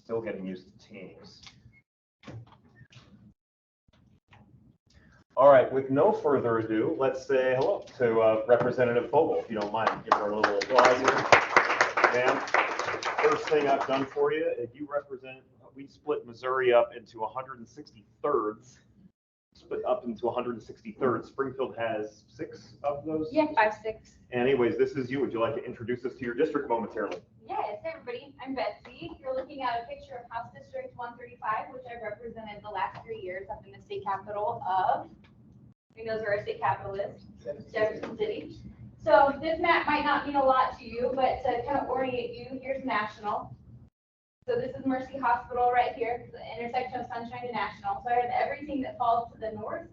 Still getting used to Teams. All right, with no further ado, let's say hello to Representative Fogle, if you don't mind. Give her a little applause here. Ma'am, first thing I've done for you, you represent, we split Missouri up into 163rds. Split up into 163rd. Springfield has 6 of those? Yeah, 5, 6. Anyways, this is you. Would you like to introduce us to your district momentarily? Yes, hey everybody, I'm Betsy. You're looking at a picture of House District 135, which I represented the last 3 years up in the state capital of, who knows where our state capital is? Jefferson City. So this map might not mean a lot to you, but to kind of orient you, here's National. So this is Mercy Hospital right here, the intersection of Sunshine and National. So I have everything that falls to the north,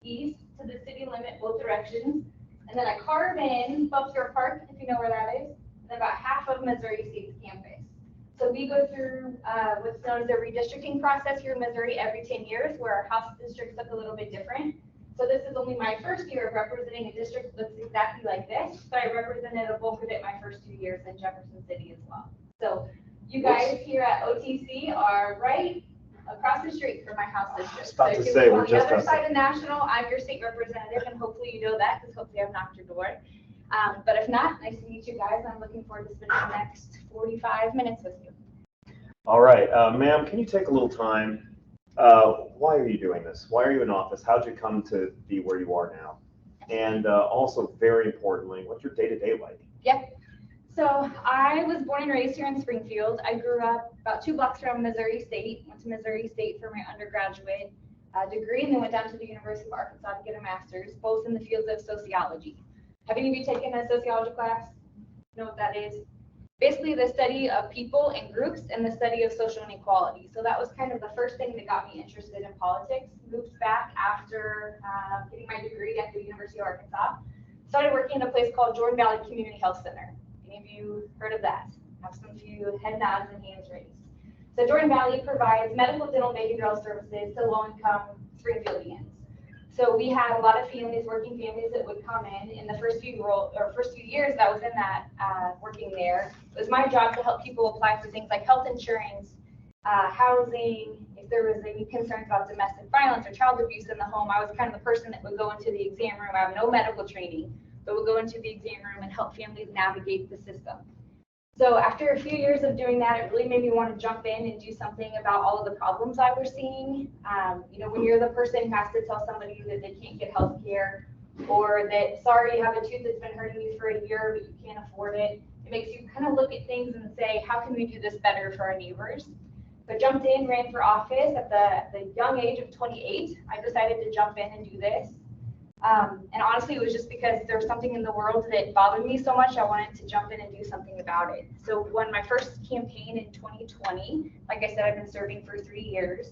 east, to the city limit, both directions. And then I carve in Bubster Park, if you know where that is, and about half of Missouri State's campus. So we go through what's known as a redistricting process here in Missouri every 10 years, where our House districts look a little bit different. So this is only my first year of representing a district that looks exactly like this, but I represented a bulk of it my first 2 years in Jefferson City as well. So you guys here at OTC are right across the street from my House district. About to say, we're just on the other side of National. I'm your state representative, and hopefully you know that, because hopefully I've knocked your door. But if not, nice to meet you guys. I'm looking forward to spending the next 45 minutes with you. All right, ma'am, can you take a little time? Why are you doing this? Why are you in office? How'd you come to be where you are now? And also, very importantly, what's your day-to-day like? Yeah. So I was born and raised here in Springfield. I grew up about 2 blocks from Missouri State. Went to Missouri State for my undergraduate degree, and then went down to the University of Arkansas to get a master's, both in the fields of sociology. Have any of you taken a sociology class? Know what that is? Basically the study of people and groups and the study of social inequality. So that was kind of the first thing that got me interested in politics. Moved back after getting my degree at the University of Arkansas. Started working at a place called Jordan Valley Community Health Center. Any of you heard of that? Have some few head nods and hands raised. So Jordan Valley provides medical, dental, behavioral services to low-income Springfieldians. So we had a lot of families, working families, that would come in the first few years that I was in that working there. It was my job to help people apply for things like health insurance, housing. If there was any concerns about domestic violence or child abuse in the home, I was kind of the person that would go into the exam room. I have no medical training, but would go into the exam room and help families navigate the system. So after a few years of doing that, it really made me want to jump in and do something about all of the problems I was seeing. You know, when you're the person who has to tell somebody that they can't get health care, or that, sorry, you have a tooth that's been hurting you for a year, but you can't afford it, it makes you kind of look at things and say, how can we do this better for our neighbors? So jumped in, ran for office at the young age of 28. I decided to jump in and do this. And honestly, it was just because there was something in the world that bothered me so much, I wanted to jump in and do something about it. So when my first campaign in 2020, like I said, I've been serving for 3 years.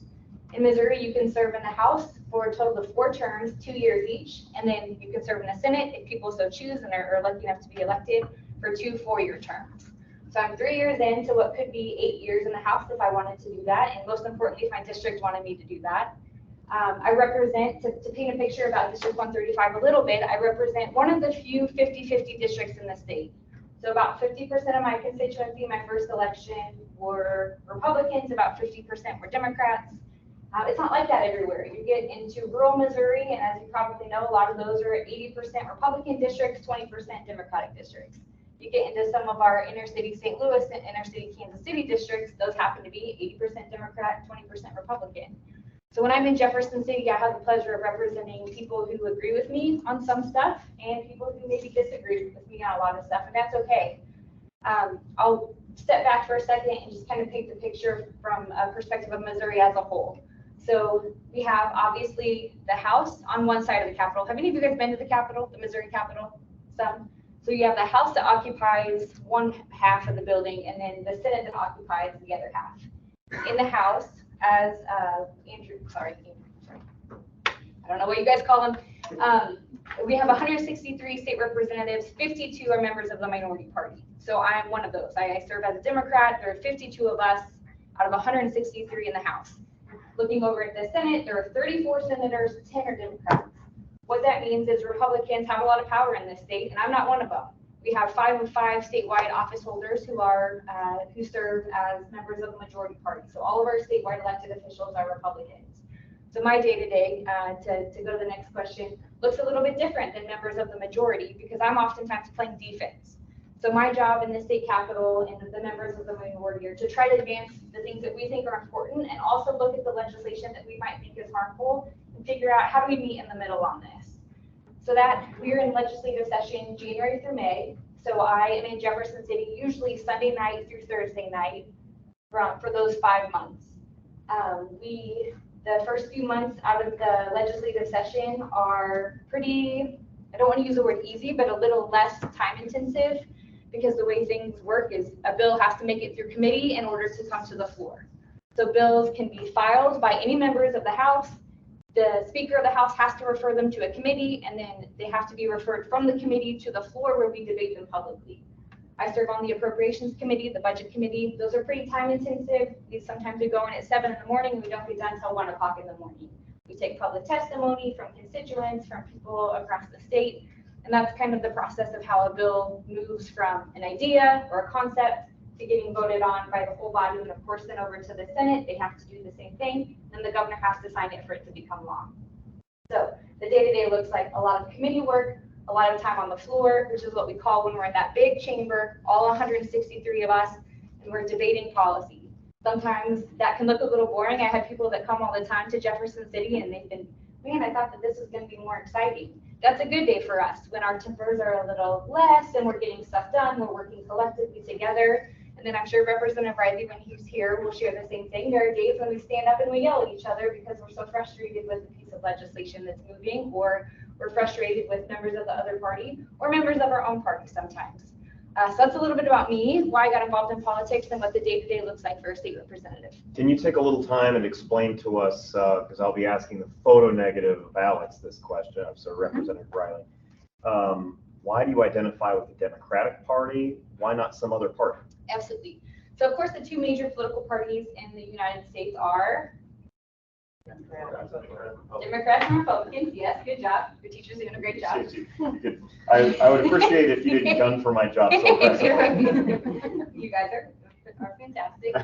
In Missouri, you can serve in the House for a total of 4 terms, 2 years each. And then you can serve in the Senate if people so choose and are lucky enough to be elected for 2 4-year terms. So I'm 3 years into what could be 8 years in the House if I wanted to do that. And most importantly, if my district wanted me to do that. I represent, to paint a picture about District 135 a little bit, I represent one of the few 50-50 districts in the state. So about 50% of my constituency in my first election were Republicans, about 50% were Democrats. It's not like that everywhere. You get into rural Missouri, and as you probably know, a lot of those are 80% Republican districts, 20% Democratic districts. You get into some of our inner city St. Louis and inner city Kansas City districts, those happen to be 80% Democrat, 20% Republican. So when I'm in Jefferson City, I have the pleasure of representing people who agree with me on some stuff and people who maybe disagree with me on a lot of stuff, and that's okay. I'll step back for a second and just kind of paint the picture from a perspective of Missouri as a whole. So we have obviously the House on one side of the Capitol. Have any of you guys been to the Capitol, the Missouri Capitol? Some. So you have the House that occupies one half of the building, and then the Senate that occupies the other half. In the House, as Andrew, I don't know what you guys call them. We have 163 state representatives, 52 are members of the minority party. So I am one of those. I serve as a Democrat. There are 52 of us out of 163 in the House. Looking over at the Senate, there are 34 senators, 10 are Democrats. What that means is Republicans have a lot of power in this state, and I'm not one of them. We have 5 of 5 statewide office holders who serve as members of the majority party. So all of our statewide elected officials are Republicans. So my day-to-day, to go to the next question, looks a little bit different than members of the majority because I'm oftentimes playing defense. So my job in the state capitol and the members of the minority are to try to advance the things that we think are important and also look at the legislation that we might think is harmful and figure out how do we meet in the middle on this. So that we're in legislative session January through May. So I am in Jefferson City, usually Sunday night through Thursday night for those 5 months. The first few months out of the legislative session are pretty, I don't want to use the word easy, but a little less time intensive because the way things work is a bill has to make it through committee in order to come to the floor. So bills can be filed by any members of the House. The Speaker of the House has to refer them to a committee, and then they have to be referred from the committee to the floor where we debate them publicly. I serve on the Appropriations Committee, the Budget Committee. Those are pretty time intensive. Sometimes we go in at 7 in the morning and we don't get done until 1 o'clock in the morning. We take public testimony from constituents, from people across the state, and that's kind of the process of how a bill moves from an idea or a concept to getting voted on by the whole body, and of course then over to the Senate. They have to do the same thing, and the governor has to sign it for it to become law. So the day-to-day looks like a lot of committee work, a lot of time on the floor, which is what we call when we're in that big chamber, all 163 of us, and we're debating policy. Sometimes that can look a little boring. I have people that come all the time to Jefferson City and they've been, man, I thought that this was going to be more exciting. That's a good day for us when our tempers are a little less and we're getting stuff done, we're working collectively together. And then I'm sure Representative Riley, when he's here, will share the same thing. There are days when we stand up and we yell at each other because we're so frustrated with a piece of legislation that's moving, or we're frustrated with members of the other party or members of our own party sometimes. So that's a little bit about me, why I got involved in politics, and what the day-to-day looks like for a state representative. Can you take a little time and explain to us, because I'll be asking the photo negative of Alex this question, so Representative Riley. Why do you identify with the Democratic Party? Why not some other party? Absolutely. So of course the 2 major political parties in the United States are Democrats and Republicans. Yes, good job. Your teacher's doing a great job. I would appreciate it if you didn't gun for my job so aggressively. You guys are fantastic.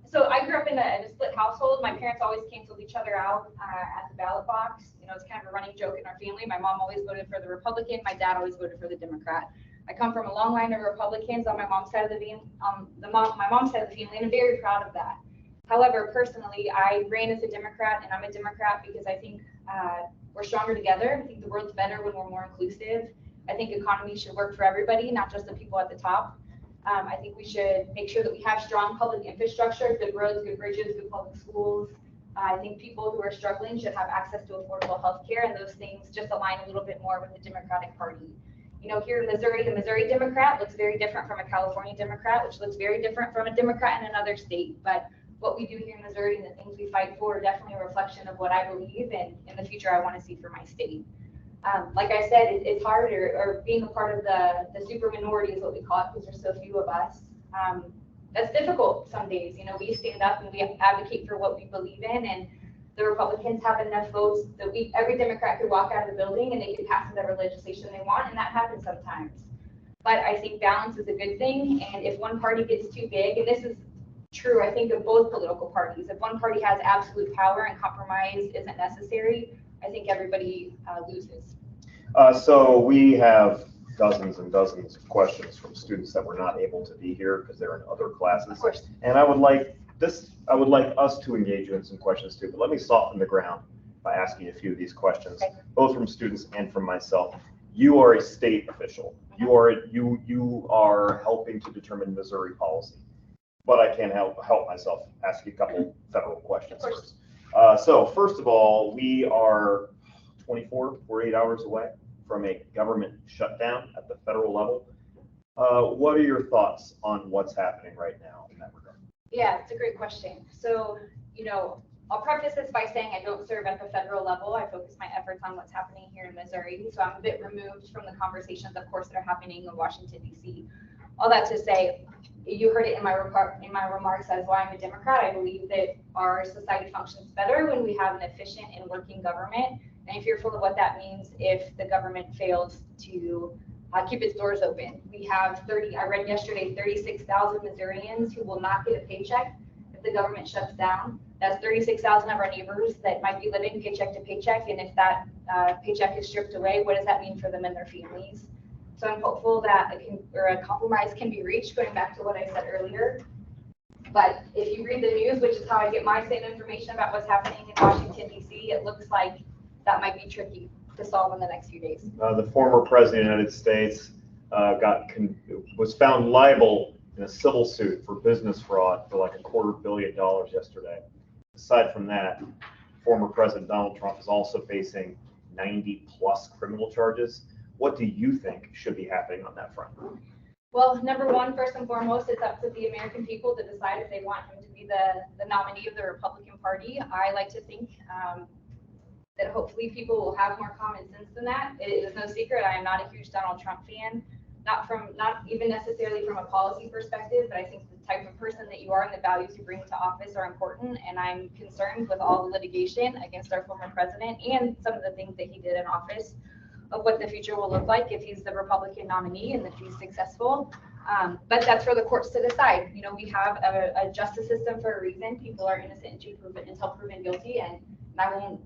So I grew up in a split household. My parents always canceled each other out at the ballot box. You know, it's kind of a running joke in our family. My mom always voted for the Republican. My dad always voted for the Democrat. I come from a long line of Republicans on my mom's side of the family, my mom's side of the family, and I'm very proud of that. However, personally, I ran as a Democrat, and I'm a Democrat because I think we're stronger together. I think the world's better when we're more inclusive. I think economy should work for everybody, not just the people at the top. I think we should make sure that we have strong public infrastructure, good roads, good bridges, good public schools. I think people who are struggling should have access to affordable health care, and those things just align a little bit more with the Democratic Party. You know, here in Missouri, the Missouri Democrat looks very different from a California Democrat, which looks very different from a Democrat in another state. But what we do here in Missouri and the things we fight for are definitely a reflection of what I believe and in the future I want to see for my state. Like I said, it's hard, or being a part of the super minority is what we call it because there's so few of us. That's difficult some days. You know, we stand up and we advocate for what we believe in, and the Republicans have enough votes that every Democrat could walk out of the building and they could pass whatever legislation they want, and that happens sometimes. But I think balance is a good thing, and if one party gets too big, and this is true, I think, of both political parties, if one party has absolute power and compromise isn't necessary, I think everybody loses. So we have dozens and dozens of questions from students that were not able to be here because they're in other classes. Of course. And I would like us to engage you in some questions too, but let me soften the ground by asking a few of these questions, okay, both from students and from myself. You are a state official. You are helping to determine Missouri policy, but I can't help myself ask you a couple federal questions first. So first of all, we are 48 hours away from a government shutdown at the federal level. What are your thoughts on what's happening right now in that regard? Yeah, it's a great question. So, you know, I'll preface this by saying I don't serve at the federal level. I focus my efforts on what's happening here in Missouri. So I'm a bit removed from the conversations, of course, that are happening in Washington, D.C. All that to say, you heard it in my remarks as why I'm a Democrat. I believe that our society functions better when we have an efficient and working government. And I'm fearful of what that means if the government fails to keep its doors open. We have I read yesterday, 36,000 Missourians who will not get a paycheck if the government shuts down. That's 36,000 of our neighbors that might be living paycheck to paycheck. And if that paycheck is stripped away, what does that mean for them and their families? So I'm hopeful that a compromise can be reached, going back to what I said earlier. But if you read the news, which is how I get my same information about what's happening in Washington, D.C., it looks like that might be tricky to solve in the next few days. The former president of the United States was found liable in a civil suit for business fraud for like $250 million yesterday. Aside from that, former President Donald Trump is also facing 90+ criminal charges. What do you think should be happening on that front? Well, number one, first and foremost, it's up to the American people to decide if they want him to be the nominee of the Republican Party. I like to think that hopefully people will have more common sense than that. It is no secret I am not a huge Donald Trump fan, not even necessarily from a policy perspective, but I think the type of person that you are and the values you bring to office are important, and I'm concerned with all the litigation against our former president and some of the things that he did in office, of what the future will look like if he's the Republican nominee and if he's successful. But that's for the courts to decide. You know, we have a justice system for a reason. People are innocent until proven guilty, and I won't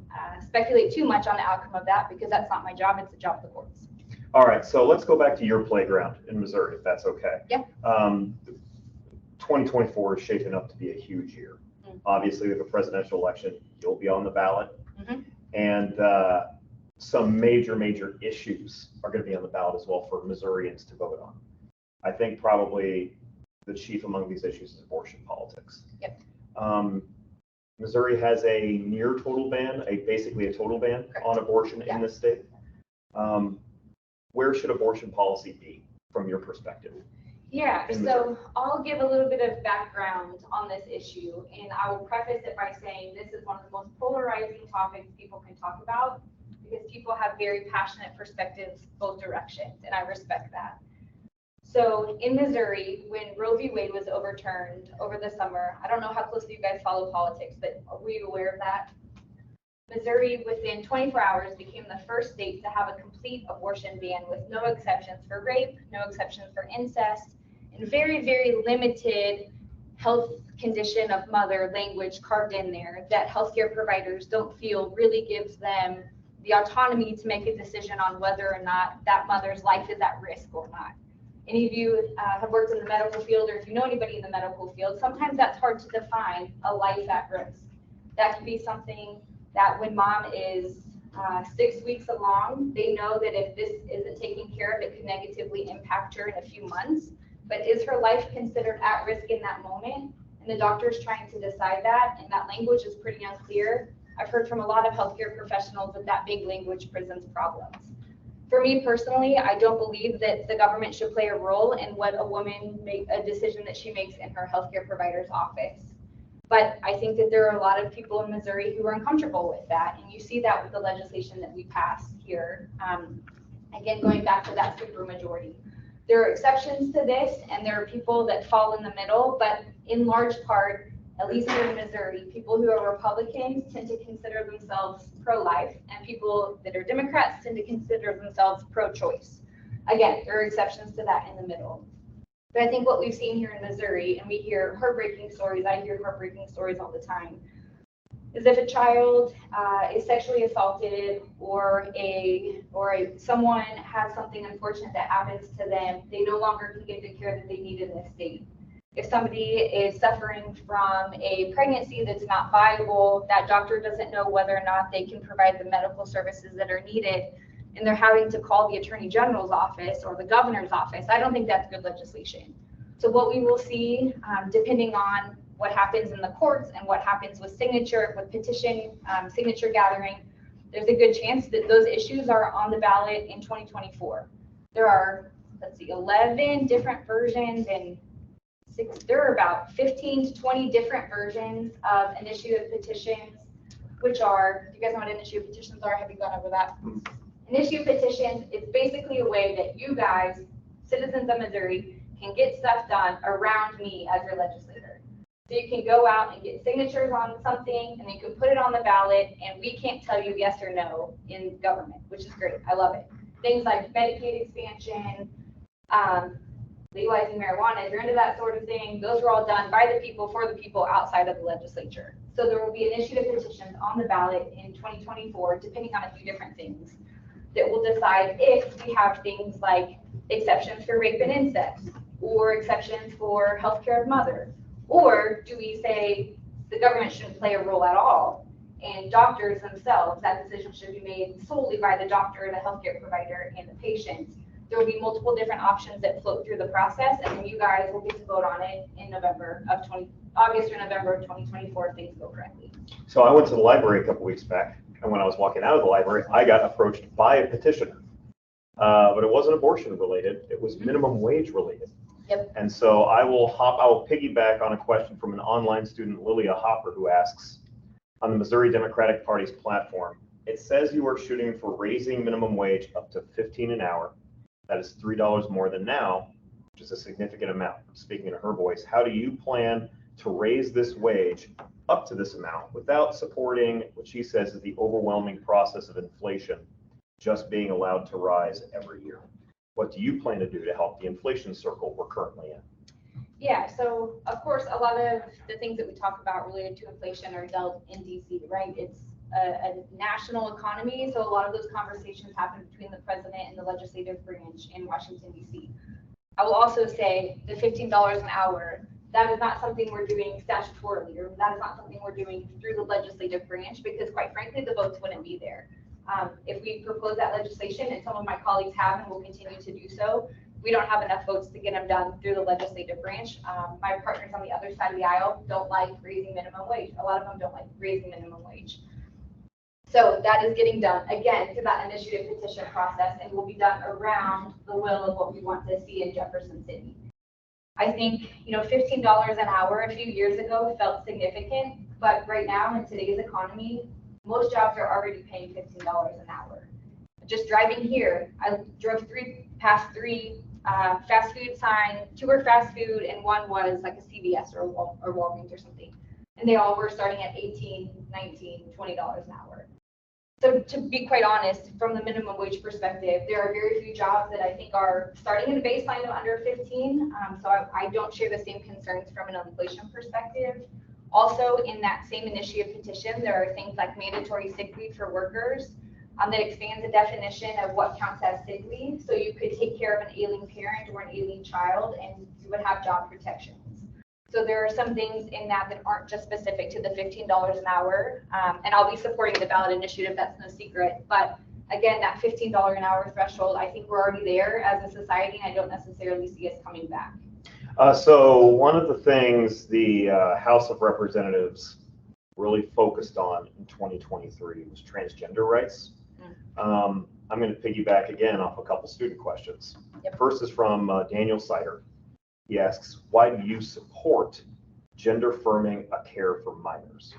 speculate too much on the outcome of that because that's not my job. It's the job of the courts. All right, so let's go back to your playground in Missouri, if that's okay. Yeah. 2024 is shaping up to be a huge year. Obviously, we have a presidential election. You'll be on the ballot. And some major issues are going to be on the ballot as well for Missourians to vote on. I think probably the chief among these issues is abortion politics. Yep. Missouri has a near total ban, basically a total ban on abortion in this state. Where should abortion policy be from your perspective? Yeah, so I'll give a little bit of background on this issue, and I will preface it by saying this is one of the most polarizing topics people can talk about because people have very passionate perspectives both directions, and I respect that. So in Missouri, when Roe v. Wade was overturned over the summer, I don't know how closely you guys follow politics, but are we aware of that? Missouri, within 24 hours, became the first state to have a complete abortion ban with no exceptions for rape, no exceptions for incest, and very limited health condition of mother language carved in there that healthcare providers don't feel really gives them the autonomy to make a decision on whether or not that mother's life is at risk or not. Any of you have worked in the medical field, or if you know anybody in the medical field, sometimes that's hard to define a life at risk. That could be something that when mom is 6 weeks along, they know that if this isn't taken care of, it could negatively impact her in a few months. But is her life considered at risk in that moment? And the doctor's trying to decide that, and that language is pretty unclear. I've heard from a lot of healthcare professionals that big language presents problems. For me personally, I don't believe that the government should play a role in what a woman a decision that she makes in her healthcare provider's office. But I think that there are a lot of people in Missouri who are uncomfortable with that, and you see that with the legislation that we passed here. Again, going back to that supermajority. There are exceptions to this, and there are people that fall in the middle, but in large part, at least here in Missouri, people who are Republicans tend to consider themselves pro-life, and people that are Democrats tend to consider themselves pro-choice. Again, there are exceptions to that in the middle. But I think what we've seen here in Missouri, and we hear heartbreaking stories, I hear heartbreaking stories all the time, is if a child is sexually assaulted or someone has something unfortunate that happens to them, they no longer can get the care that they need in this state. If somebody is suffering from a pregnancy that's not viable, that doctor doesn't know whether or not they can provide the medical services that are needed, and they're having to call the Attorney General's office or the governor's office, I don't think that's good legislation. So what we will see, depending on what happens in the courts and what happens with petition signature gathering, there's a good chance that those issues are on the ballot in 2024. There are, 11 different versions, and there are about 15 to 20 different versions of initiative petitions, which are, do you guys know what initiative petitions are? Have you gone over that? Initiative petitions, it's basically a way that you guys, citizens of Missouri, can get stuff done around me as your legislator. So you can go out and get signatures on something, and you can put it on the ballot, and we can't tell you yes or no in government, which is great. I love it. things like Medicaid expansion, legalizing marijuana, if you're into that sort of thing, those are all done by the people, for the people, outside of the legislature. So there will be initiative petitions on the ballot in 2024, depending on a few different things, that will decide if we have things like exceptions for rape and incest, or exceptions for healthcare of mother, or do we say the government shouldn't play a role at all, and doctors themselves, that decision should be made solely by the doctor, the healthcare provider, and the patient. There will be multiple different options that float through the process, and then you guys will get to vote on it in August or November of 2024 if things go correctly. So I went to the library a couple weeks back, and when I was walking out of the library, I got approached by a petitioner. But it wasn't abortion related, it was minimum wage related. Yep. And so I will piggyback on a question from an online student, Lilia Hopper, who asks, on the Missouri Democratic Party's platform, it says you are shooting for raising minimum wage up to $15 an hour. That is $3 more than now, which is a significant amount. Speaking in her voice, how do you plan to raise this wage up to this amount without supporting what she says is the overwhelming process of inflation just being allowed to rise every year? What do you plan to do to help the inflation circle we're currently in? Yeah, so of course, a lot of the things that we talk about related to inflation are dealt in DC, right? It's a national economy, so a lot of those conversations happen between the president and the legislative branch in Washington, DC. I will also say the $15 an hour, that is not something we're doing statutorily, or that is not something we're doing through the legislative branch, because quite frankly, the votes wouldn't be there. If we propose that legislation, and some of my colleagues have and will continue to do so, we don't have enough votes to get them done through the legislative branch. My partners on the other side of the aisle don't like raising minimum wage. A lot of them don't like raising minimum wage. So that is getting done, again, through that initiative petition process, and will be done around the will of what we want to see in Jefferson City. I think, $15 an hour a few years ago felt significant, but right now in today's economy, most jobs are already paying $15 an hour. Just driving here, I drove past three fast food signs. Two were fast food, and one was like a CVS or Walgreens or something. And they all were starting at $18, $19, $20 an hour. So to be quite honest, from the minimum wage perspective, there are very few jobs that I think are starting at a baseline of under 15. So I don't share the same concerns from an inflation perspective. Also, in that same initiative petition, there are things like mandatory sick leave for workers that expands the definition of what counts as sick leave. So you could take care of an ailing parent or an ailing child, and you would have job protections. So there are some things in that aren't just specific to the $15 an hour. And I'll be supporting the ballot initiative, that's no secret. But again, that $15 an hour threshold, I think we're already there as a society, and I don't necessarily see us coming back. So one of the things the House of Representatives really focused on in 2023 was transgender rights. I'm going to piggyback again off a couple student questions. Yep. First is from Daniel Sider. He asks, why do you support gender affirming a care for minors?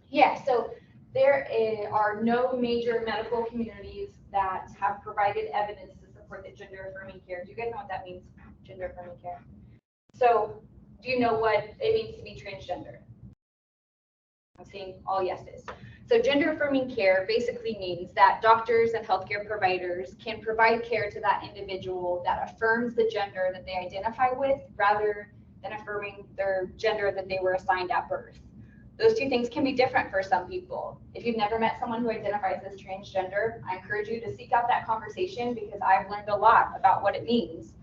Yeah, so there are no major medical communities that have provided evidence to support the gender affirming care. Do you guys know what that means, gender affirming care? So do you know what it means to be transgender? I'm seeing all yeses. So gender affirming care basically means that doctors and healthcare providers can provide care to that individual that affirms the gender that they identify with, rather than affirming their gender that they were assigned at birth. Those two things can be different for some people. If you've never met someone who identifies as transgender, I encourage you to seek out that conversation, because I've learned a lot about what it means.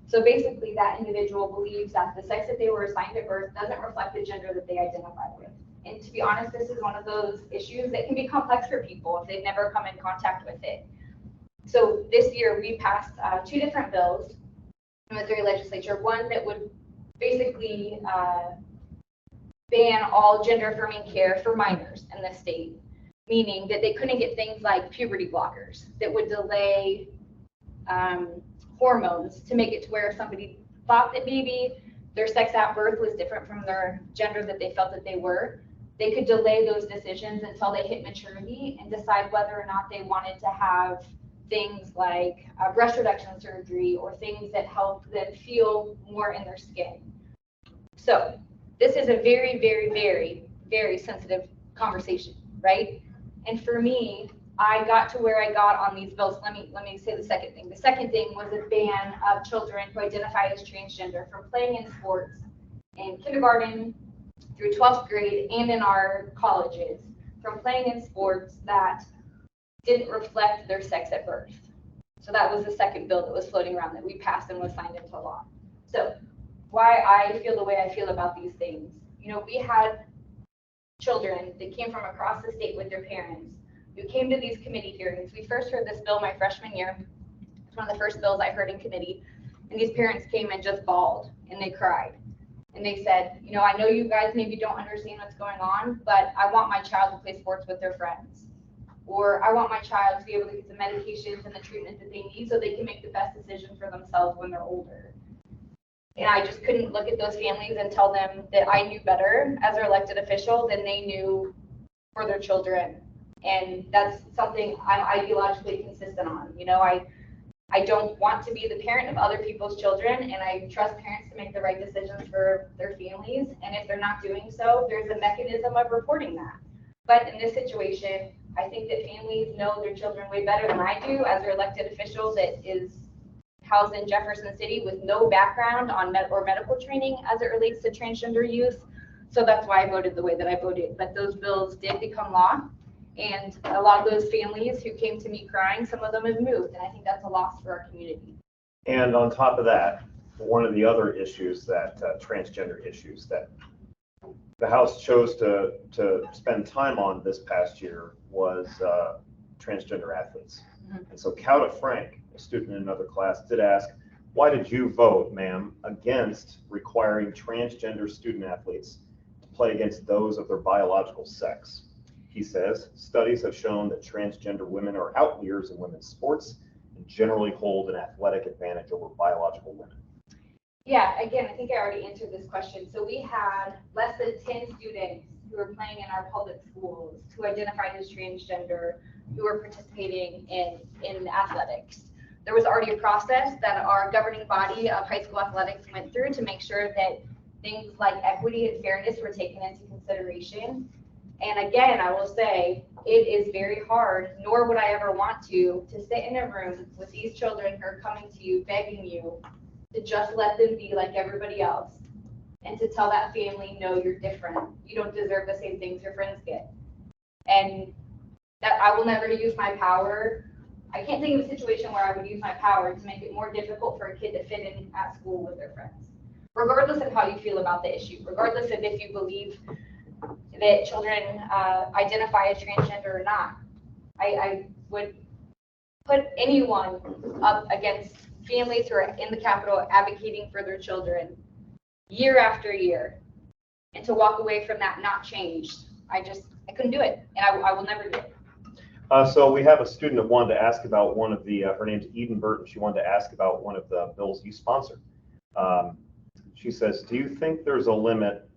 So basically, that individual believes that the sex that they were assigned at birth doesn't reflect the gender that they identify with. And to be honest, this is one of those issues that can be complex for people if they've never come in contact with it. So this year, we passed two different bills in the Missouri legislature. One that would basically ban all gender affirming care for minors in the state, meaning that they couldn't get things like puberty blockers that would delay hormones to make it to where somebody thought that maybe their sex at birth was different from their gender that they felt that they were. They could delay those decisions until they hit maturity and decide whether or not they wanted to have things like breast reduction surgery or things that help them feel more in their skin. So this is a very, very, very, very sensitive conversation, right? And for me, I got to where I got on these bills. Let me say the second thing. The second thing was a ban of children who identify as transgender from playing in sports in kindergarten through 12th grade and in our colleges, from playing in sports that didn't reflect their sex at birth. So that was the second bill that was floating around that we passed and was signed into law. So why I feel the way I feel about these things. We had children that came from across the state with their parents who came to these committee hearings. We first heard this bill my freshman year. It's one of the first bills I heard in committee. And these parents came and just bawled and they cried. And they said, I know you guys maybe don't understand what's going on, but I want my child to play sports with their friends. Or I want my child to be able to get the medications and the treatment that they need so they can make the best decision for themselves when they're older. And I just couldn't look at those families and tell them that I knew better as their elected official than they knew for their children. And that's something I'm ideologically consistent on. I don't want to be the parent of other people's children, and I trust parents to make the right decisions for their families. And if they're not doing so, there's a mechanism of reporting that. But in this situation, I think that families know their children way better than I do as their elected official that is housed in Jefferson City with no background on medical training as it relates to transgender youth. So that's why I voted the way that I voted. But those bills did become law. And a lot of those families who came to me crying, some of them have moved. And I think that's a loss for our community. And on top of that, one of the other issues that transgender issues that the House chose to spend time on this past year was transgender athletes. Mm-hmm. And so Cowda Frank, a student in another class, did ask, why did you vote, ma'am, against requiring transgender student athletes to play against those of their biological sex? He says, studies have shown that transgender women are outliers in women's sports and generally hold an athletic advantage over biological women. Yeah, again, I think I already answered this question. So we had less than 10 students who were playing in our public schools who identified as transgender, who were participating in athletics. There was already a process that our governing body of high school athletics went through to make sure that things like equity and fairness were taken into consideration. And again, I will say, it is very hard, nor would I ever want to sit in a room with these children who are coming to you, begging you to just let them be like everybody else, and to tell that family, no, you're different. You don't deserve the same things your friends get. And that I will never use my power. I can't think of a situation where I would use my power to make it more difficult for a kid to fit in at school with their friends, regardless of how you feel about the issue, regardless of if you believe that children identify as transgender or not. I would put anyone up against families who are in the Capitol advocating for their children year after year, and to walk away from that not changed. I couldn't do it, and I will never do it. So we have a student that wanted to ask about one of the, her name's Eden Burton. She wanted to ask about one of the bills you sponsored. She says, do you think there's a limit?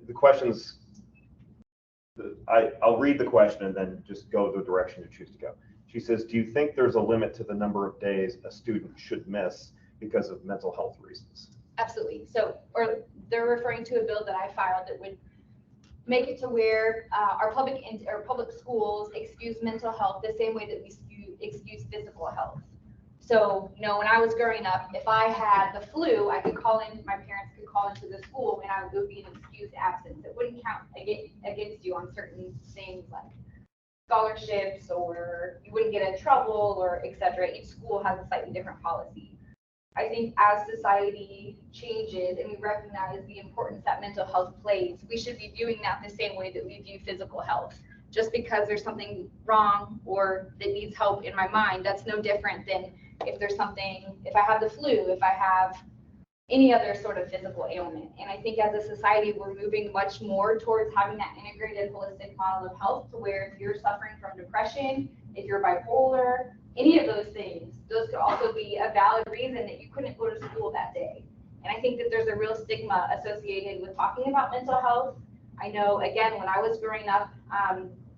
The question's, I'll read the question and then just go the direction you choose to go. She says, do you think there's a limit to the number of days a student should miss because of mental health reasons? Absolutely. So, or they're referring to a bill that I filed that would make it to where our public schools excuse mental health the same way that we excuse physical health. So, when I was growing up, if I had the flu, I could call in, my parents could call into the school, and it would be an excused absence. It wouldn't count against you on certain things like scholarships, or you wouldn't get in trouble, or etc. Each school has a slightly different policy. I think as society changes and we recognize the importance that mental health plays, we should be viewing that the same way that we view physical health. Just because there's something wrong or that needs help in my mind, that's no different than if there's something, if I have the flu, if I have any other sort of physical ailment. And I think as a society, we're moving much more towards having that integrated holistic model of health, to where if you're suffering from depression, if you're bipolar, any of those things, those could also be a valid reason that you couldn't go to school that day. And I think that there's a real stigma associated with talking about mental health. I know, again, when I was growing up,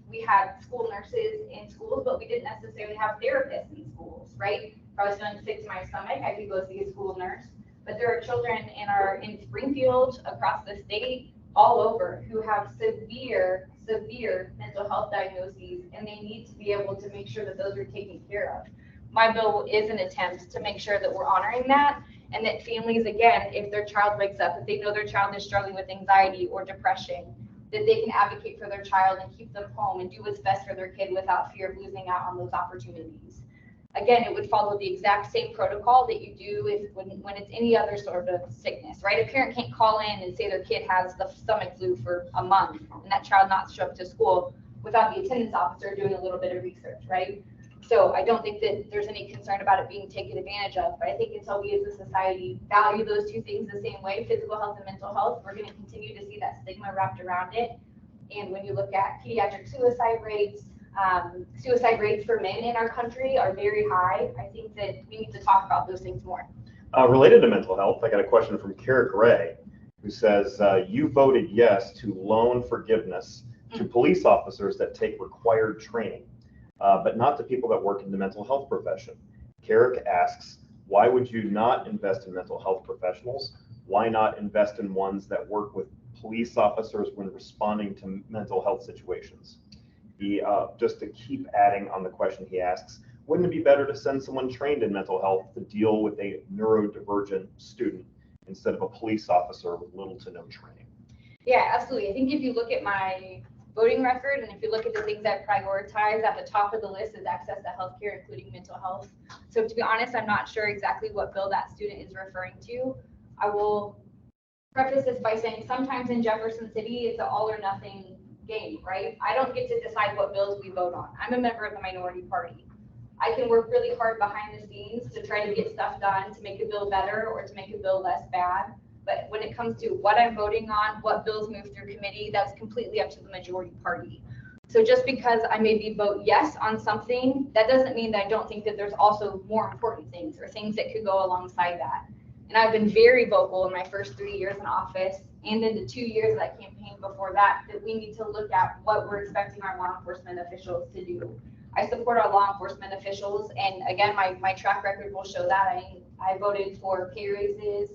we had school nurses in schools, but we didn't necessarily have therapists in schools, right? If I was feeling sick to my stomach, I could go see a school nurse. But there are children in Springfield, across the state, all over, who have severe severe mental health diagnoses, and they need to be able to make sure that those are taken care of. My bill is an attempt to make sure that we're honoring that, and that families, again, if their child wakes up, if they know their child is struggling with anxiety or depression, that they can advocate for their child and keep them home and do what's best for their kid without fear of losing out on those opportunities. Again, it would follow the exact same protocol that you do when it's any other sort of sickness, right? A parent can't call in and say their kid has the stomach flu for a month and that child not show up to school without the attendance officer doing a little bit of research, right? So I don't think that there's any concern about it being taken advantage of, but I think until we as a society value those two things the same way, physical health and mental health, we're going to continue to see that stigma wrapped around it. And when you look at pediatric suicide rates for men in our country are very high. I think that we need to talk about those things more. Related to mental health, I got a question from Carrick Ray, who says, you voted yes to loan forgiveness to police officers that take required training, but not to people that work in the mental health profession. Carrick asks, why would you not invest in mental health professionals? Why not invest in ones that work with police officers when responding to mental health situations? He, just to keep adding on the question he asks, wouldn't it be better to send someone trained in mental health to deal with a neurodivergent student instead of a police officer with little to no training? Yeah, absolutely. I think if you look at my voting record and if you look at the things I prioritize, at the top of the list is access to healthcare, including mental health. So to be honest, I'm not sure exactly what bill that student is referring to. I will preface this by saying sometimes in Jefferson City, it's an all or nothing game, right? I don't get to decide what bills we vote on. I'm a member of the minority party. I can work really hard behind the scenes to try to get stuff done to make a bill better or to make a bill less bad. But when it comes to what I'm voting on, what bills move through committee, that's completely up to the majority party. So just because I maybe vote yes on something, that doesn't mean that I don't think that there's also more important things or things that could go alongside that. And I've been very vocal in my first 3 years in office and in the 2 years of that campaign before that we need to look at what we're expecting our law enforcement officials to do. I support our law enforcement officials, and again, my track record will show that. I voted for pay raises,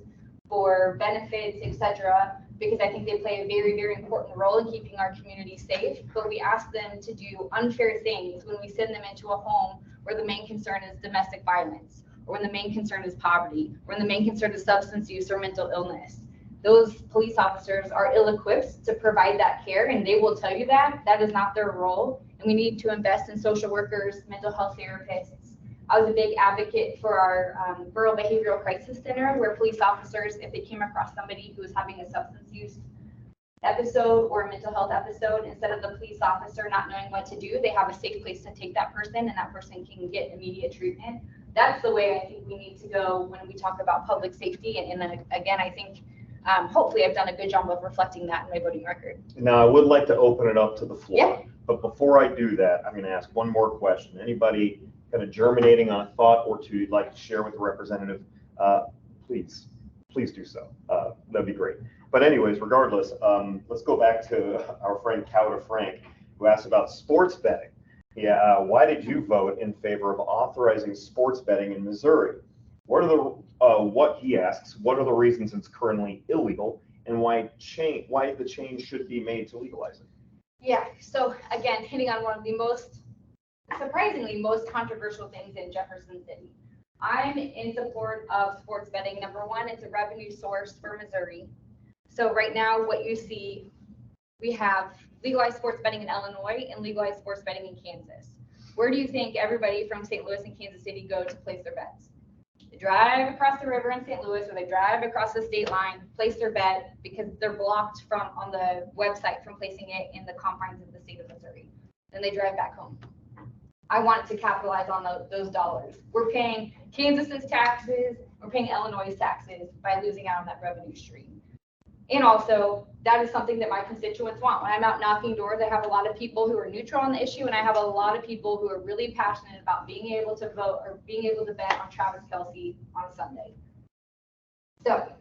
for benefits, etc., because I think they play a very, very important role in keeping our community safe. But we ask them to do unfair things when we send them into a home where the main concern is domestic violence, or when the main concern is poverty, or when the main concern is substance use or mental illness. Those police officers are ill-equipped to provide that care, and they will tell you that. That is not their role, and we need to invest in social workers, mental health therapists. I was a big advocate for our Rural Behavioral Crisis Center, where police officers, if they came across somebody who was having a substance use episode or a mental health episode, instead of the police officer not knowing what to do, they have a safe place to take that person, and that person can get immediate treatment. That's the way I think we need to go when we talk about public safety. And then again, I think hopefully I've done a good job of reflecting that in my voting record. Now, I would like to open it up to the floor. Yeah. But before I do that, I'm going to ask one more question. Anybody kind of germinating on a thought or two you'd like to share with the representative, please do so. That'd be great. But anyways, regardless, let's go back to our friend Cowder Frank, who asked about sports betting. Yeah, why did you vote in favor of authorizing sports betting in Missouri? What he asks, what are the reasons it's currently illegal, and why the change should be made to legalize it? Yeah, so again, hitting on one of the surprisingly most controversial things in Jefferson City. I'm in support of sports betting. Number one, it's a revenue source for Missouri. So right now, what you see, we have legalized sports betting in Illinois and legalized sports betting in Kansas. Where do you think everybody from St. Louis and Kansas City go to place their bets? They drive across the river in St. Louis, or they drive across the state line, place their bet because they're blocked on the website from placing it in the confines of the state of Missouri. Then they drive back home. I want to capitalize on those dollars. We're paying Kansas's taxes, we're paying Illinois' taxes by losing out on that revenue stream. And also, that is something that my constituents want. When I'm out knocking doors, I have a lot of people who are neutral on the issue, and I have a lot of people who are really passionate about being able to vote or being able to bet on Travis Kelce on a Sunday. So,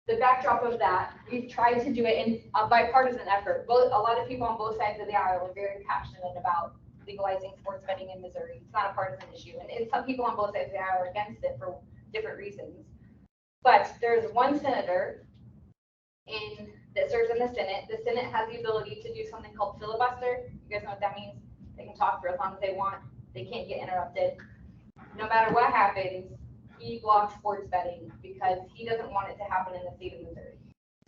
the backdrop of that, we've tried to do it in a bipartisan effort. A lot of people on both sides of the aisle are very passionate about legalizing sports betting in Missouri. It's not a partisan issue, and some people on both sides of the aisle are against it for different reasons. But there's one senator in that serves in the Senate. The Senate has the ability to do something called filibuster. You guys know what that means? They can talk for as long as they want. They can't get interrupted. No matter what happens, he blocks sports betting because he doesn't want it to happen in the state of Missouri.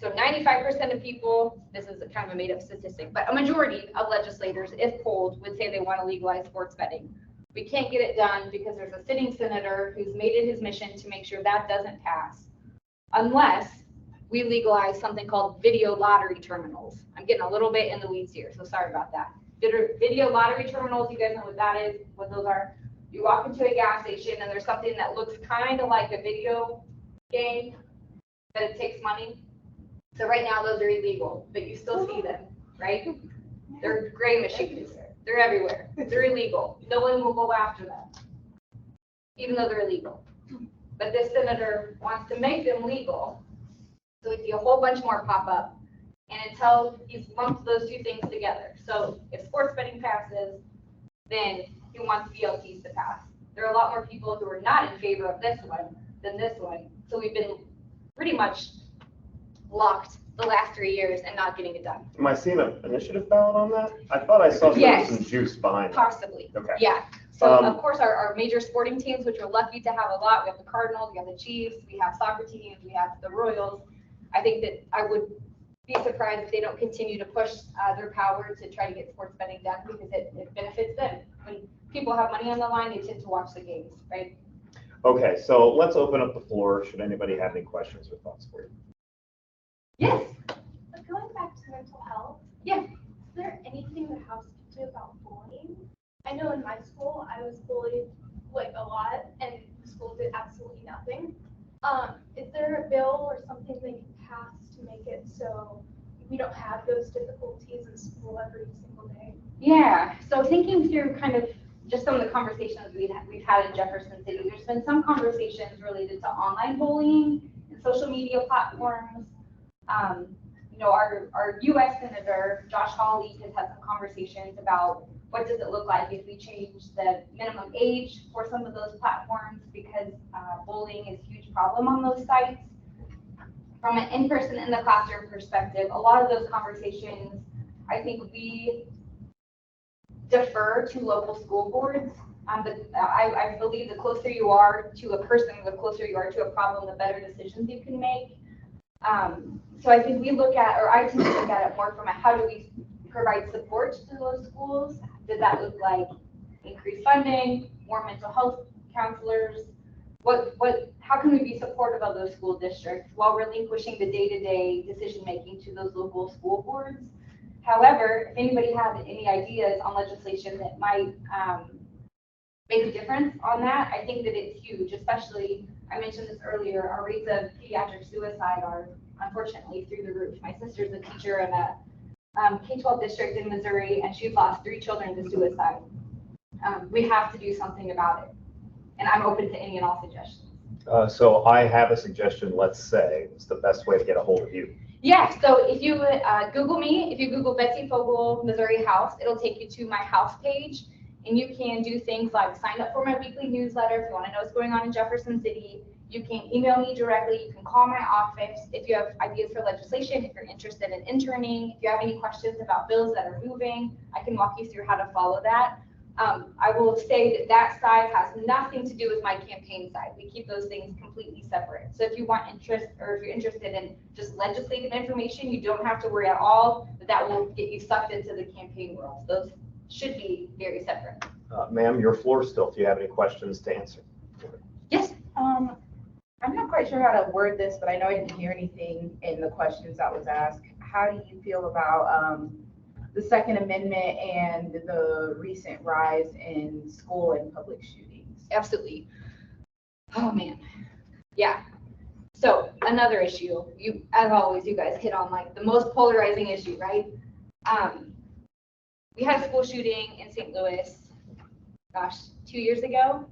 So 95% of people, this is kind of a made up statistic, but a majority of legislators, if polled, would say they want to legalize sports betting. We can't get it done because there's a sitting senator who's made it his mission to make sure that doesn't pass, unless we legalize something called video lottery terminals. I'm getting a little bit in the weeds here, so sorry about that. Video lottery terminals, you guys know what that is, what those are. You walk into a gas station and there's something that looks kind of like a video game, but it takes money. So right now those are illegal, but you still see them, right? They're gray machines. They're everywhere. They're illegal. No one will go after them, even though they're illegal. But this senator wants to make them legal. So we see a whole bunch more pop up. And until he's lumped those two things together. So if sports betting passes, then he wants VLTs to pass. There are a lot more people who are not in favor of this one than this one. So we've been pretty much locked the last 3 years and not getting it done. Am I seeing an initiative ballot on that? I thought I saw some juice behind it. Possibly. Okay. Yeah. So of course our major sporting teams, which we're lucky to have a lot, we have the Cardinals, we have the Chiefs, we have soccer teams, we have the Royals. I think that I would be surprised if they don't continue to push their power to try to get sports betting done because it benefits them. When people have money on the line, they tend to watch the games, right? Okay, so let's open up the floor. Should anybody have any questions or thoughts for you? Yes. Going back to mental health. Yeah. Is there anything the house can do about bullying? I know in my school I was bullied like a lot, and the school did absolutely nothing. Is there a bill or something they can pass to make it so we don't have those difficulties in school every single day? Yeah. So thinking through kind of just some of the conversations we've had in Jefferson City, there's been some conversations related to online bullying and social media platforms. You know, our U.S. Senator, Josh Hawley, has had some conversations about what does it look like if we change the minimum age for some of those platforms, because bullying is a huge problem on those sites. From an in-person in the classroom perspective, a lot of those conversations, I think we defer to local school boards. I believe the closer you are to a person, the closer you are to a problem, the better decisions you can make. So I think we look at, or I tend to look at it more from a how do we provide support to those schools? Does that look like increased funding, more mental health counselors? How can we be supportive of those school districts while relinquishing the day-to-day decision-making to those local school boards? However, if anybody has any ideas on legislation that might make a difference on that, I think that it's huge, especially, I mentioned this earlier, our rates of pediatric suicide are unfortunately through the roof. My sister's a teacher in a K-12 district in Missouri, and she's lost 3 children to suicide. We have to do something about it, and I'm open to any and all suggestions. So I have a suggestion. Let's say it's the best way to get a hold of you. Yeah, so if you Google me, if you Google Betsy Fogle, Missouri House, it'll take you to my house page, and you can do things like sign up for my weekly newsletter if you want to know what's going on in Jefferson City. You can email me directly. You can call my office if you have ideas for legislation, if you're interested in interning, if you have any questions about bills that are moving, I can walk you through how to follow that. I will say that side has nothing to do with my campaign side. We keep those things completely separate. So if you want interest, or if you're interested in just legislative information, you don't have to worry at all that will get you sucked into the campaign world. Those should be very separate. Ma'am, your floor still, if you have any questions to answer. Yes. I'm not quite sure how to word this, but I know I didn't hear anything in the questions that was asked. How do you feel about the Second Amendment and the recent rise in school and public shootings? Absolutely. Oh man. Yeah. So another issue, as always, you guys hit on like the most polarizing issue, right? We had a school shooting in St. Louis, 2 years ago.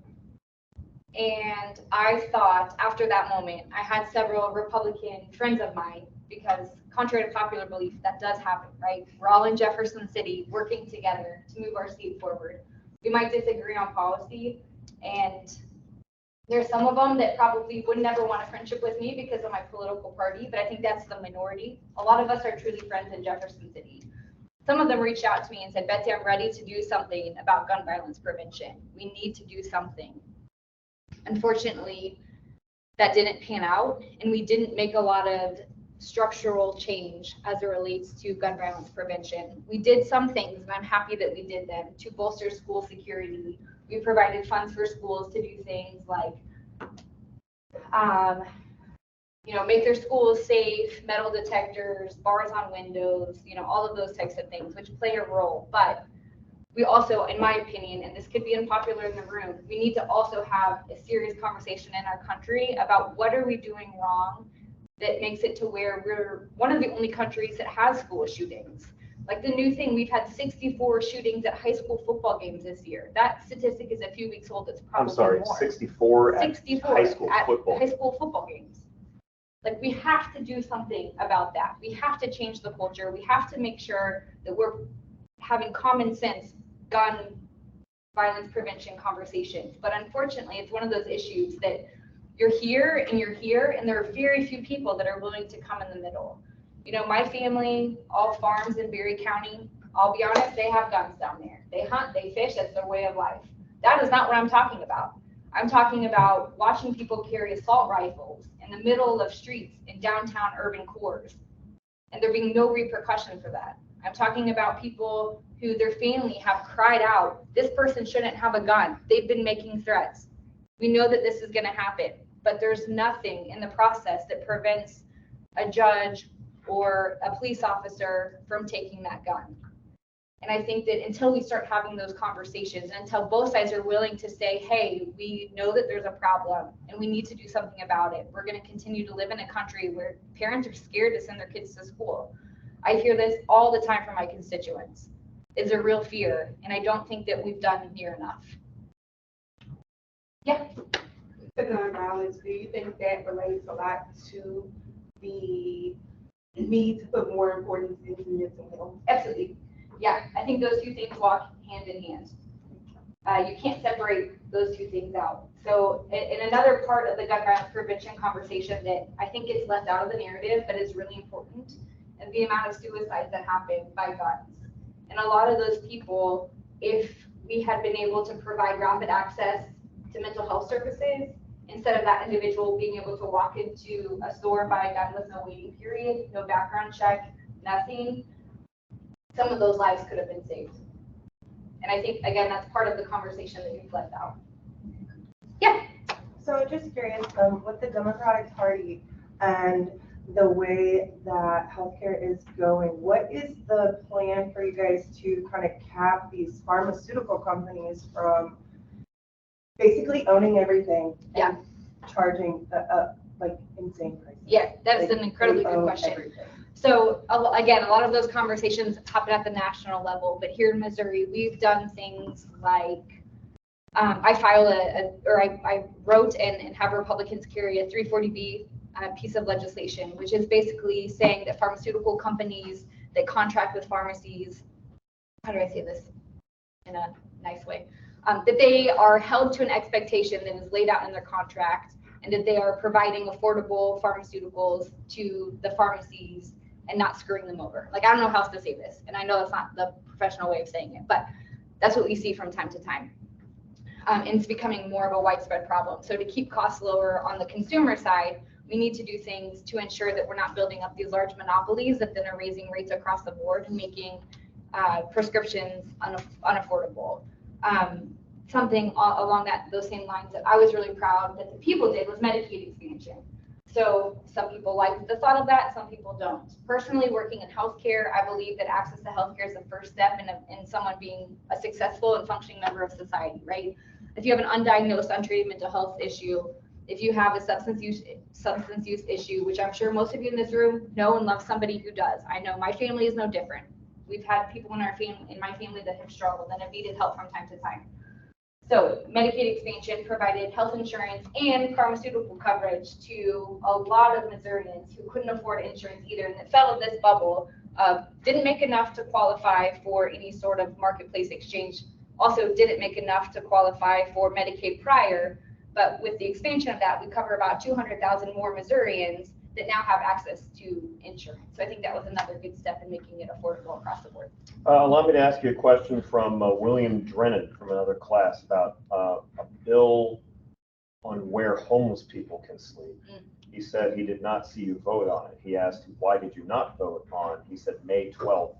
And I thought after that moment, I had several Republican friends of mine, because contrary to popular belief, that does happen, right? We're all in Jefferson City working together to move our state forward. We might disagree on policy, and There's some of them that probably would never want a friendship with me because of my political party, but I think that's the minority. A lot of us are truly friends in Jefferson City. Some of them reached out to me and said, Betsy, I'm ready to do something about gun violence prevention. We need to do something. Unfortunately, that didn't pan out, and we didn't make a lot of structural change as it relates to gun violence prevention. We did some things, and I'm happy that we did them, to bolster school security. We provided funds for schools to do things like, make their schools safe, metal detectors, bars on windows, all of those types of things, which play a role. But we also, in my opinion, and this could be unpopular in the room, we need to also have a serious conversation in our country about what are we doing wrong that makes it to where we're one of the only countries that has school shootings. Like the new thing, we've had 64 shootings at high school football games this year. That statistic is a few weeks old. It's probably I'm sorry, more. 64 at 64 high school at football. high school football games. Like we have to do something about that. We have to change the culture. We have to make sure that we're having common sense gun violence prevention conversations. But unfortunately, it's one of those issues that you're here, and there are very few people that are willing to come in the middle. My family, all farms in Berry County, I'll be honest, they have guns down there. They hunt, they fish, that's their way of life. That is not what I'm talking about. I'm talking about watching people carry assault rifles in the middle of streets in downtown urban cores, and there being no repercussion for that. I'm talking about people who their family have cried out, this person shouldn't have a gun. They've been making threats. We know that this is going to happen, but there's nothing in the process that prevents a judge or a police officer from taking that gun. And I think that until we start having those conversations, and until both sides are willing to say, hey, we know that there's a problem and we need to do something about it, we're going to continue to live in a country where parents are scared to send their kids to school. I hear this all the time from my constituents. It's a real fear, and I don't think that we've done near enough. Yeah. The gun violence, do you think that relates a lot to the need to put more importance into mental health? Absolutely. Yeah, I think those two things walk hand in hand. You can't separate those two things out. So in another part of the gun violence prevention conversation that I think gets left out of the narrative, but is really important, is the amount of suicides that happen by guns. And a lot of those people, if we had been able to provide rapid access to mental health services, instead of that individual being able to walk into a store and buy a gun with no waiting period, no background check, nothing, some of those lives could have been saved. And I think, again, that's part of the conversation that you've left out. Yeah. So just curious, with the Democratic Party and the way that healthcare is going, what is the plan for you guys to kind of cap these pharmaceutical companies from basically owning everything and charging like insane prices? Yeah, that's Like, an incredibly they good own question. everything. So again, a lot of those conversations happen at the national level, but here in Missouri, we've done things like I wrote and have Republicans carry a 340B piece of legislation, which is basically saying that pharmaceutical companies that contract with pharmacies, how do I say this in a nice way, that they are held to an expectation that is laid out in their contract, and that they are providing affordable pharmaceuticals to the pharmacies and not screwing them over. Like, I don't know how else to say this, and I know that's not the professional way of saying it, but that's what we see from time to time. And it's becoming more of a widespread problem. So to keep costs lower on the consumer side, we need to do things to ensure that we're not building up these large monopolies that then are raising rates across the board and making prescriptions unaffordable. Something along those same lines that I was really proud that the people did was Medicaid expansion. So some people like the thought of that, some people don't. Personally, working in healthcare, I believe that access to healthcare is the first step in someone being a successful and functioning member of society, right? If you have an undiagnosed, untreated mental health issue, if you have a substance use issue, which I'm sure most of you in this room know and love somebody who does. I know my family is no different. We've had people in my family that have struggled and have needed help from time to time. So Medicaid expansion provided health insurance and pharmaceutical coverage to a lot of Missourians who couldn't afford insurance either, and that fell in this bubble, didn't make enough to qualify for any sort of marketplace exchange, also didn't make enough to qualify for Medicaid prior, But with the expansion of that, we cover about 200,000 more Missourians that now have access to insurance. So I think that was another good step in making it affordable across the board. Allow me to ask you a question from William Drennan from another class about a bill on where homeless people can sleep. He said he did not see you vote on it. He asked, why did you not vote on, he said May 12th,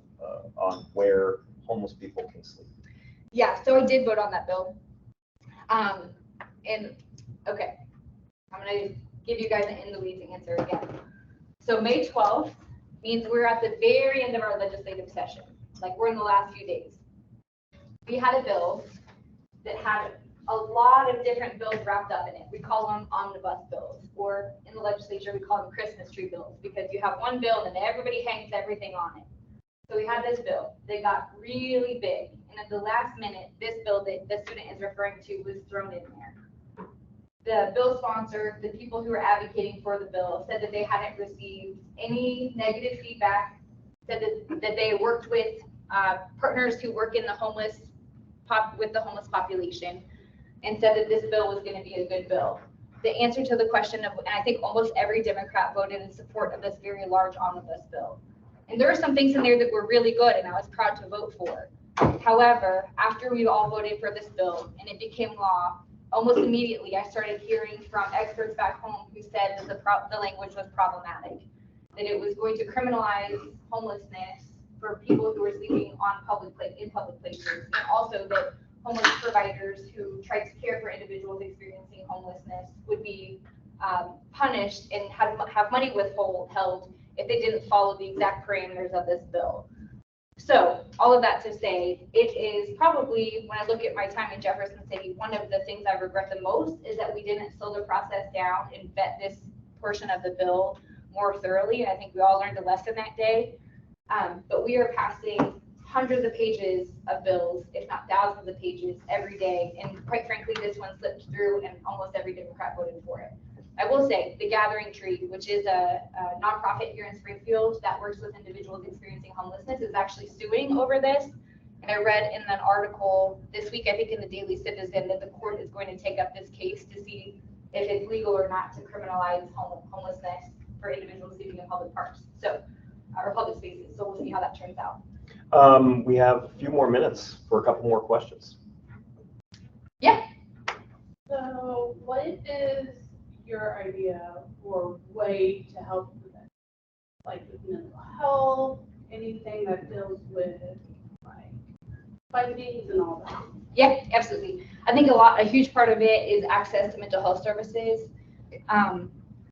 on where homeless people can sleep. Yeah, so I did vote on that bill. And okay, I'm gonna give you guys an in the weeds answer again. So May 12th means we're at the very end of our legislative session. Like we're in the last few days. We had a bill that had a lot of different bills wrapped up in it. We call them omnibus bills, or in the legislature, we call them Christmas tree bills, because you have one bill and then everybody hangs everything on it. So we had this bill that got really big. And at the last minute, this bill that the student is referring to was thrown in there. The bill sponsor, the people who were advocating for the bill, said that they hadn't received any negative feedback, said that they worked with partners who work in the homeless population, and said that this bill was going to be a good bill. The answer to the question of, and I think almost every Democrat voted in support of this very large omnibus bill. And there are some things in there that were really good, and I was proud to vote for. However, after we all voted for this bill and it became law, almost immediately I started hearing from experts back home who said that the language was problematic, that it was going to criminalize homelessness for people who were sleeping in public places, and also that homeless providers who tried to care for individuals experiencing homelessness would be punished and have money withheld if they didn't follow the exact parameters of this bill. So all of that to say, it is probably, when I look at my time in Jefferson City, one of the things I regret the most is that we didn't slow the process down and vet this portion of the bill more thoroughly. And I think we all learned a lesson that day. But we are passing hundreds of pages of bills, if not thousands of pages every day. And quite frankly, this one slipped through and almost every Democrat voted for it. I will say the Gathering Tree, which is a nonprofit here in Springfield that works with individuals experiencing homelessness, is actually suing over this. And I read in an article this week, I think in the Daily Citizen, that the court is going to take up this case to see if it's legal or not to criminalize homelessness for individuals sleeping in public parks, or public spaces. So we'll see how that turns out. We have a few more minutes for a couple more questions. Yeah. So what is your idea or way to help with it? Like with mental health, anything that deals with like findings and all that? Yeah, absolutely. I think a huge part of it is access to mental health services.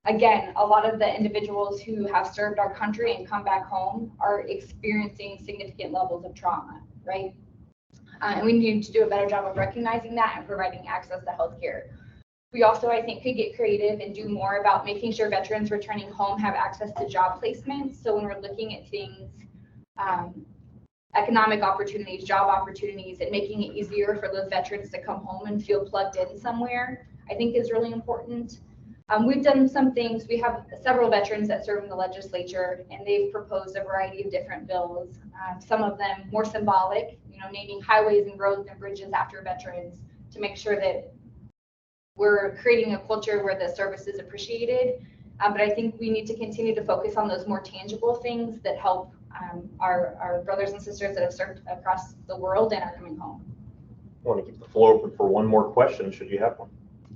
Again, a lot of the individuals who have served our country and come back home are experiencing significant levels of trauma, right? And we need to do a better job of recognizing that and providing access to healthcare. We also, I think, could get creative and do more about making sure veterans returning home have access to job placements. So when we're looking at things, economic opportunities, job opportunities, and making it easier for those veterans to come home and feel plugged in somewhere, I think is really important. We've done some things. We have several veterans that serve in the legislature, and they've proposed a variety of different bills. Some of them more symbolic, naming highways and roads and bridges after veterans to make sure that we're creating a culture where the service is appreciated. But I think we need to continue to focus on those more tangible things that help our brothers and sisters that have served across the world and are coming home. I want to keep the floor open for one more question, should you have one.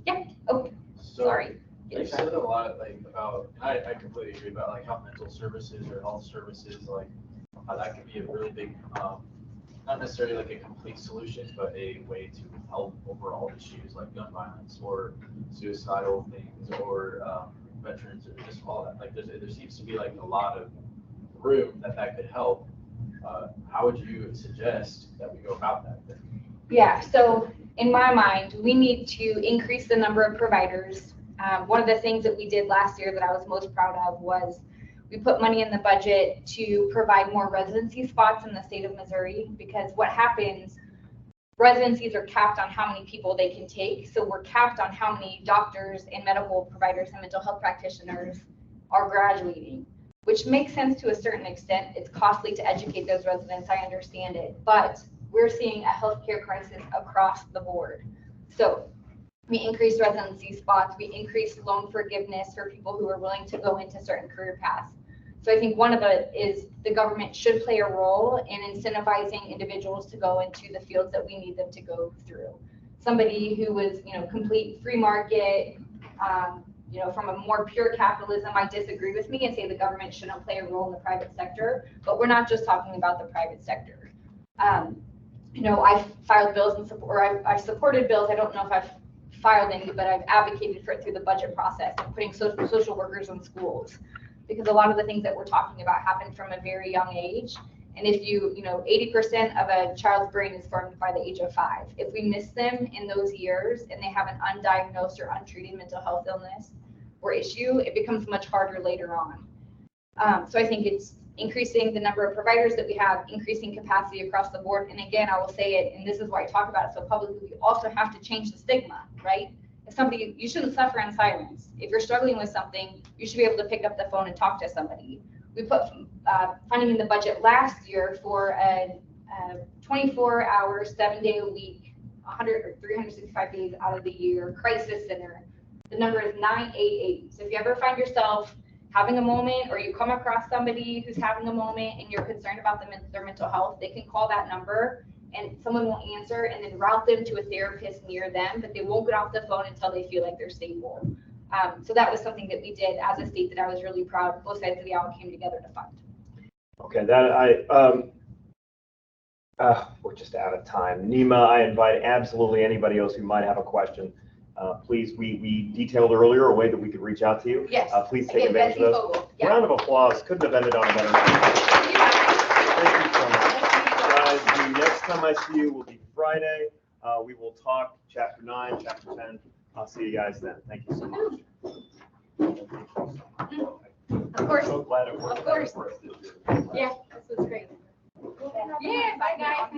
Yeah. Oh, So, sorry. You said a lot about, and I completely agree about how mental services or health services, how that could be a really big, not necessarily a complete solution, but a way to help overall issues like gun violence or suicidal things or veterans or just all that. There seems to be a lot of room that could help. How would you suggest that we go about that? Yeah, so in my mind, we need to increase the number of providers. One of the things that we did last year that I was most proud of was we put money in the budget to provide more residency spots in the state of Missouri, because what happens, residencies are capped on how many people they can take. So we're capped on how many doctors and medical providers and mental health practitioners are graduating, which makes sense to a certain extent. It's costly to educate those residents, I understand it, but we're seeing a healthcare crisis across the board. So We increased residency spots. We increased loan forgiveness for people who are willing to go into certain career paths. So I think one of it is the government should play a role in incentivizing individuals to go into the fields that we need them to go through. Somebody who was, complete free market, from a more pure capitalism, might disagree with me and say the government shouldn't play a role in the private sector, but we're not just talking about the private sector. I've filed bills and support, or I've supported bills. I don't know if I've filed any, but I've advocated for it through the budget process and putting social workers in schools. Because a lot of the things that we're talking about happen from a very young age. And if 80% of a child's brain is formed by the age of 5. If we miss them in those years and they have an undiagnosed or untreated mental health illness or issue, it becomes much harder later on. So I think it's increasing the number of providers that we have, increasing capacity across the board. And again, I will say it, and this is why I talk about it so publicly, we also have to change the stigma, right? If you shouldn't suffer in silence. If you're struggling with something, you should be able to pick up the phone and talk to somebody. We put funding in the budget last year for a 24-hour, 7-day-a-week, 100 or 365 days out of the year crisis center. The number is 988. So if you ever find yourself having a moment, or you come across somebody who's having a moment and you're concerned about their mental health, they can call that number and someone will answer and then route them to a therapist near them, but they won't get off the phone until they feel like they're stable. So that was something that we did as a state that I was really proud. Both sides of the aisle came together to fund. Okay, we're just out of time. Nima, I invite absolutely anybody else who might have a question. Please, we detailed earlier a way that we could reach out to you. Yes. Please take Again, advantage Betsy of those. Fogle. Yeah. Round of applause. Couldn't have ended on a better note. Thank you so much. Guys, the next time I see you will be Friday. We will talk chapter 9, chapter 10. I'll see you guys then. Thank you so much. Of course. So glad it worked. Of course. Yeah, this was great. Yeah, bye guys.